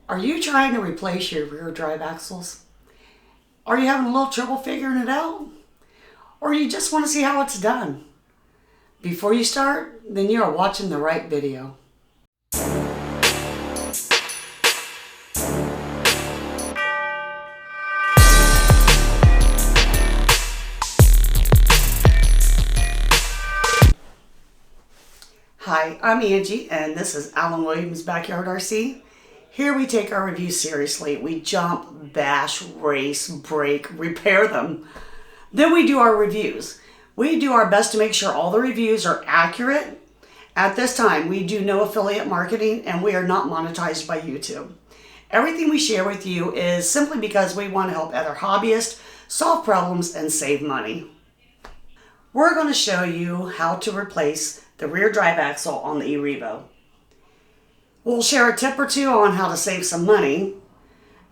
Are you trying to replace your rear drive axles? Are you having a little trouble figuring it out? Or you just want to see how it's done? Before you start, then you are watching the right video. Hi, I'm Angie, and this is Alan Williams Backyard RC. Here we take our reviews seriously. We jump, bash, race, break, repair them. Then we do our reviews. We do our best to make sure all the reviews are accurate. At this time, we do no affiliate marketing, and we are not monetized by YouTube. Everything we share with you is simply because we want to help other hobbyists solve problems and save money. We're going to show you how to replace the rear drive axle on the E Revo. We'll share a tip or two on how to save some money,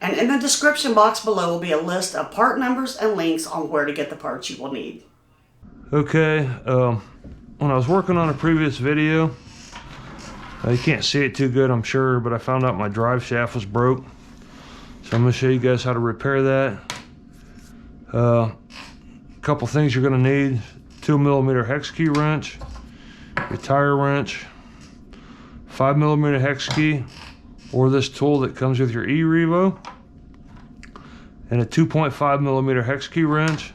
and in the description box below will be a list of part numbers and links on where to get the parts you will need. Okay, when I was working on a previous video, you can't see it too good, I'm sure, but I found out my drive shaft was broke. So I'm going to show you guys how to repair that. A couple things you're going to need: 2mm hex key wrench, your tire wrench, 5mm hex key, or this tool that comes with your E Revo, and a 2.5mm hex key wrench,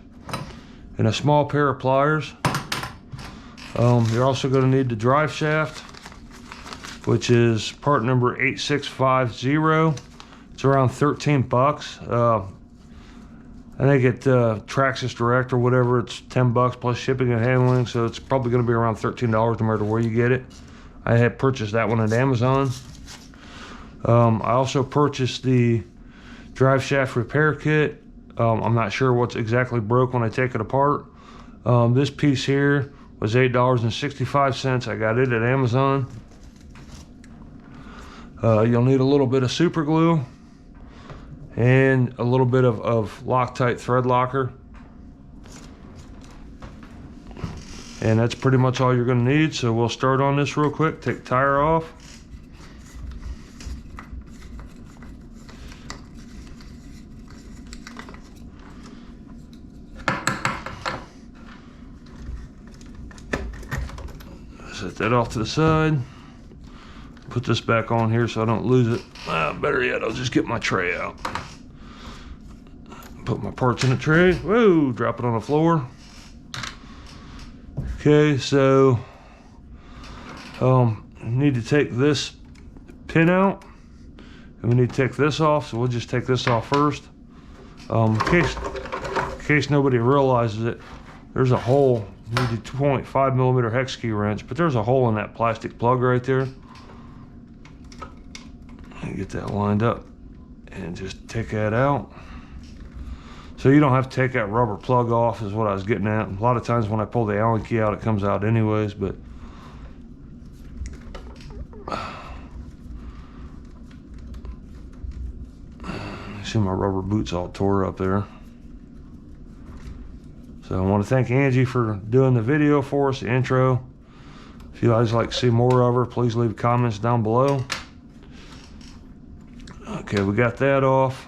and a small pair of pliers. You're also going to need the drive shaft, which is part number 8650. It's around 13 bucks. I think at Traxxas Direct or whatever, it's 10 bucks plus shipping and handling, so it's probably going to be around $13 no matter where you get it. I had purchased that one at Amazon. I also purchased the drive shaft repair kit. I'm not sure what's exactly broke when I take it apart. This piece here was $8.65. I got it at Amazon. You'll need a little bit of super glue and a little bit of Loctite thread locker. And that's pretty much all you're going to need. So we'll start on this real quick. Take the tire off. Set that off to the side. Put this back on here so I don't lose it. Better yet, I'll just get my tray out. Put my parts in the tray. Whoa, drop it on the floor. Okay, so need to take this pin out, and we need to take this off, so we'll just take this off first. In case nobody realizes it, there's a hole. You need a 2.5mm hex key wrench, but there's a hole in that plastic plug right there. Get that lined up and just take that out. So you don't have to take that rubber plug off, is what I was getting at. A lot of times when I pull the Allen key out, it comes out anyways, but you see my rubber boots all tore up there. So I want to thank Angie for doing the video for us, the intro. If you guys like to see more of her, please leave comments down below. Okay, we got that off.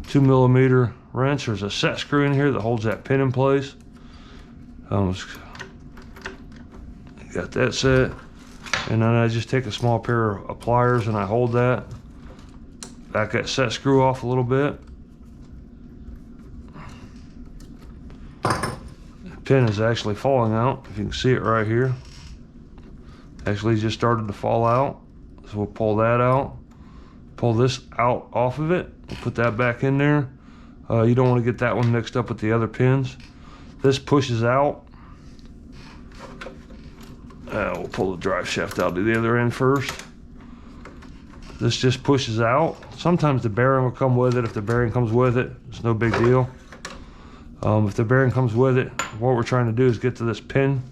2mm wrench. There's a set screw in here that holds that pin in place. Got that set, and then I just take a small pair of pliers and I hold that. Back that set screw off a little bit. The pin is actually falling out. If you can see it right here, actually just started to fall out. So we'll pull that out. Pull this out off of it. We'll put that back in there. You don't want to get that one mixed up with the other pins. This pushes out. We'll pull the drive shaft out to the other end first. This just pushes out. Sometimes the bearing will come with it. If the bearing comes with it, it's no big deal. If the bearing comes with it, what we're trying to do is get to this pin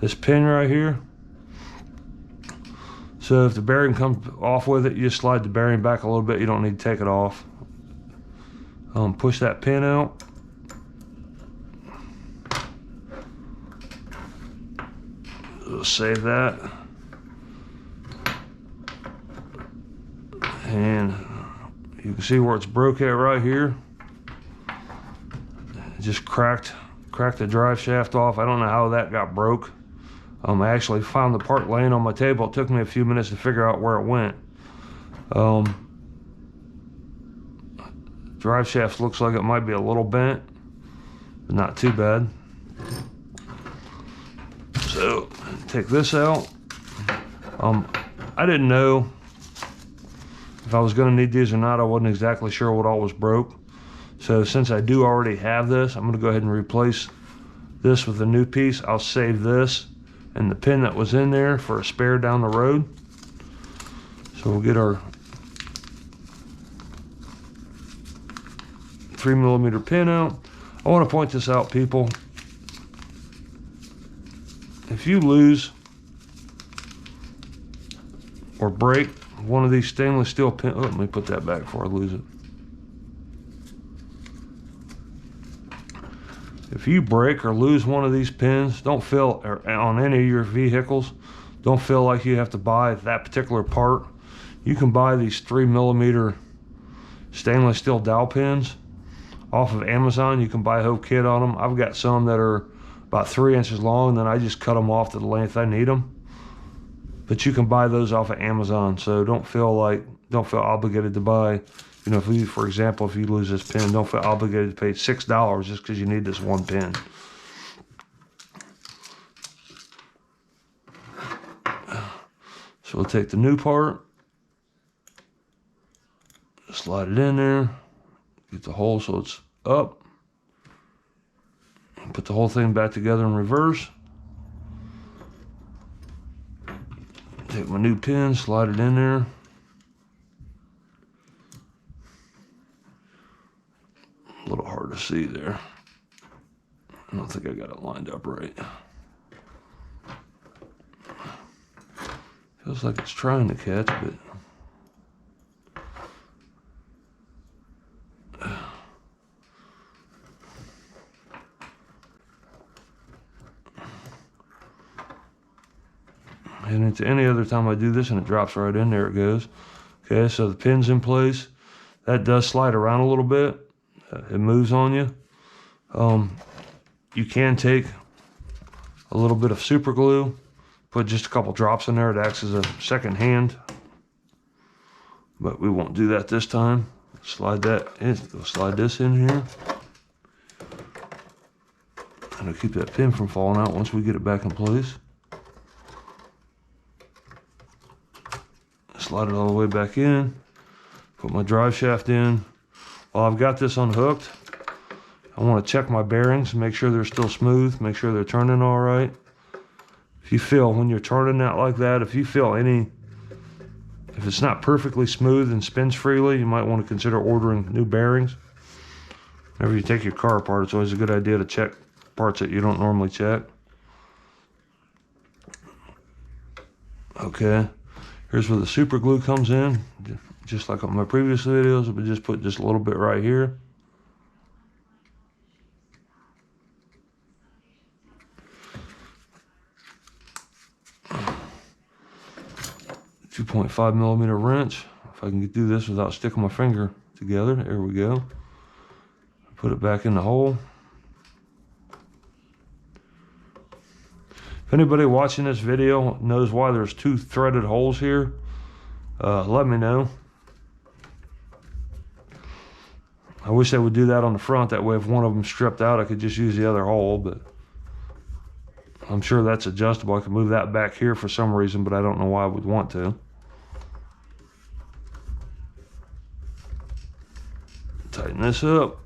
right here. So if the bearing comes off with it, you just slide the bearing back a little bit. You don't need to take it off. Push that pin out. We'll save that. can see where it's broke at right here. It just cracked the drive shaft off. I don't know how that got broke. I actually found the part laying on my table. It took me a few minutes to figure out where it went. Drive shaft looks like it might be a little bent, but not too bad. So take this out. I didn't know if I was going to need these or not. I wasn't exactly sure what all was broke. So since I do already have this, I'm going to go ahead and replace this with a new piece. I'll save this and the pin that was in there for a spare down the road. So we'll get our 3mm pin out. I want to point this out, people. If you lose or break one of these stainless steel pins, oh, let me put that back before I lose it. If you break or lose one of these pins, don't feel, or on any of your vehicles, don't feel like you have to buy that particular part. You can buy these 3mm stainless steel dowel pins off of Amazon. You can buy a whole kit on them. I've got some that are about 3 inches long, and then I just cut them off to the length I need them. But you can buy those off of Amazon, so don't feel obligated to buy. You know, if you, for example, if you lose this pin, don't feel obligated to pay $6 just because you need this one pin. So we'll take the new part, slide it in there, get the hole so it's up, put the whole thing back together in reverse. Take my new pin, slide it in there. A little hard to see there. I don't think I got it lined up right. Feels like it's trying to catch, but and it's any other time I do this and it drops right in, there it goes. Okay, so the pin's in place. That does slide around a little bit. It moves on you. You can take a little bit of super glue, put just a couple drops in there. It acts as a second hand, but we won't do that this time. Slide that in. We'll slide this in here, and it'll keep that pin from falling out once we get it back in place. Slide it all the way back in. Put my drive shaft in. While I've got this unhooked, I want to check my bearings, make sure they're still smooth, make sure they're turning all right. If you feel, when you're turning that like that, if it's not perfectly smooth and spins freely, you might want to consider ordering new bearings. Whenever you take your car apart, it's always a good idea to check parts that you don't normally check. Okay, here's where the super glue comes in. Just like on my previous videos, we just put just a little bit right here. .5mm wrench. If I can do this without sticking my finger together, there we go. Put it back in the hole. If anybody watching this video knows why there's 2 threaded holes here, let me know. I wish they would do that on the front. That way if one of them stripped out, I could just use the other hole, but I'm sure that's adjustable. I can move that back here for some reason, but I don't know why I would want to. Tighten this up.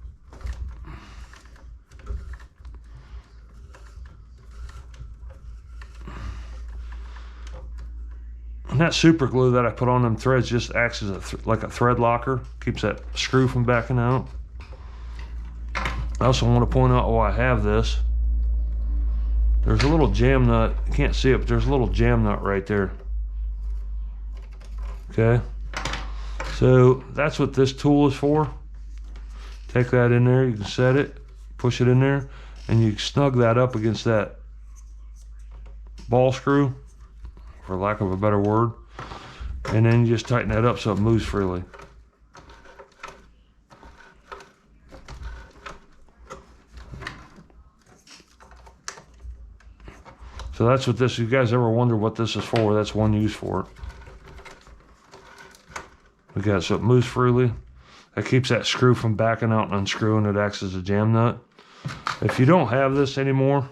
And that super glue that I put on them threads just acts as like a thread locker. Keeps that screw from backing out. I also want to point out while I have this, there's a little jam nut. You can't see it, but there's a little jam nut right there. Okay. So that's what this tool is for. Take that in there, you can set it, push it in there, and you snug that up against that ball screw, for lack of a better word, and then you just tighten that up so it moves freely. So that's what this, if you guys ever wonder what this is for, that's one use for it. We got so it moves freely. That keeps that screw from backing out and unscrewing. It acts as a jam nut. If you don't have this anymore,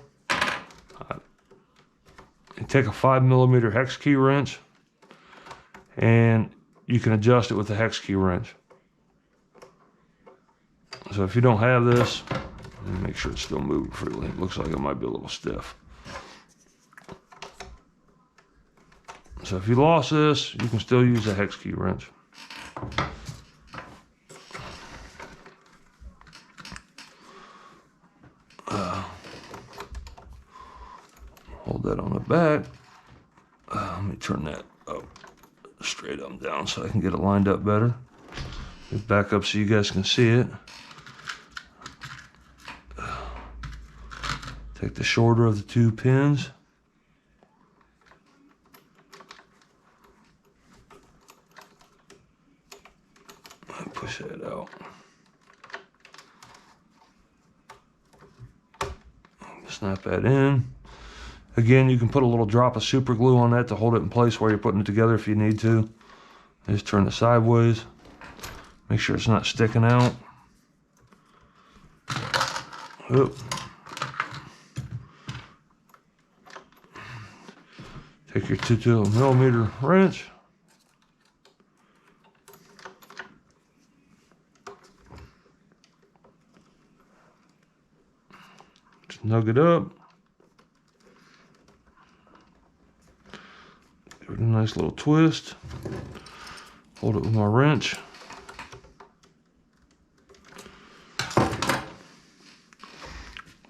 you take a 5mm hex key wrench and you can adjust it with the hex key wrench. So if you don't have this, make sure it's still moving freely. It looks like it might be a little stiff. So if you lost this, you can still use a hex key wrench. Hold that on the back. Let me turn that up, straight up and down so I can get it lined up better. Get back up so you guys can see it. Take the shorter of the two pins. And push that out. Snap that in. Again, you can put a little drop of super glue on that to hold it in place while you're putting it together if you need to. Just turn it sideways. Make sure it's not sticking out. Oop. Take your 2mm wrench. Snug it up. Give it a nice little twist. Hold it with my wrench. A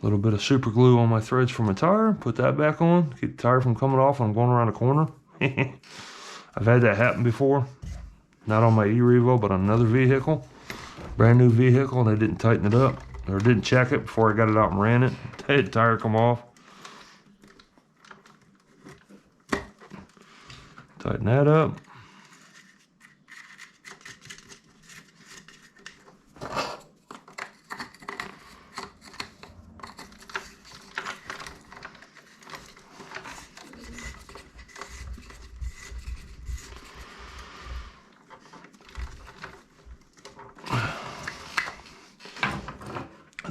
little bit of super glue on my threads for my tire. Put that back on. Keep the tire from coming off when I'm going around a corner. I've had that happen before. Not on my E Revo, but on another vehicle. Brand new vehicle, and they didn't tighten it up. Or didn't check it before I got it out and ran it. The tire come off. Tighten that up.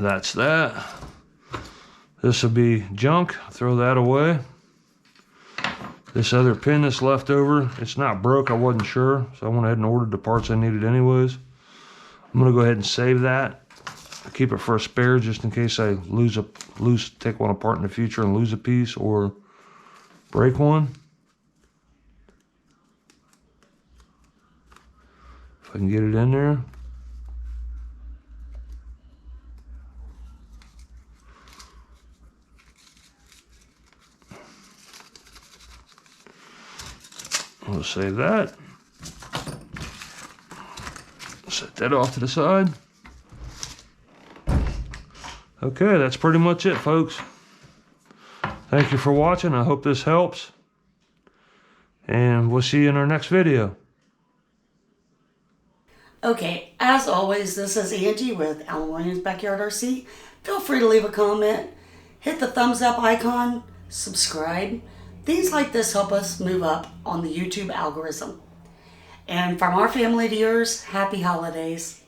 That's that. This will be junk. Throw that away. This other pin that's left over, it's not broke. I wasn't sure, so I went ahead and ordered the parts I needed anyways. I'm gonna go ahead and save that. I keep it for a spare just in case I take one apart in the future and lose a piece or break one. If I can get it in there. We'll save that. Set that off to the side. Okay, that's pretty much it, folks. Thank you for watching. I hope this helps. And we'll see you in our next video. Okay, as always, this is Angie with Alan Williams Backyard RC. Feel free to leave a comment, hit the thumbs up icon, subscribe. Things like this help us move up on the YouTube algorithm. And from our family to yours, happy holidays.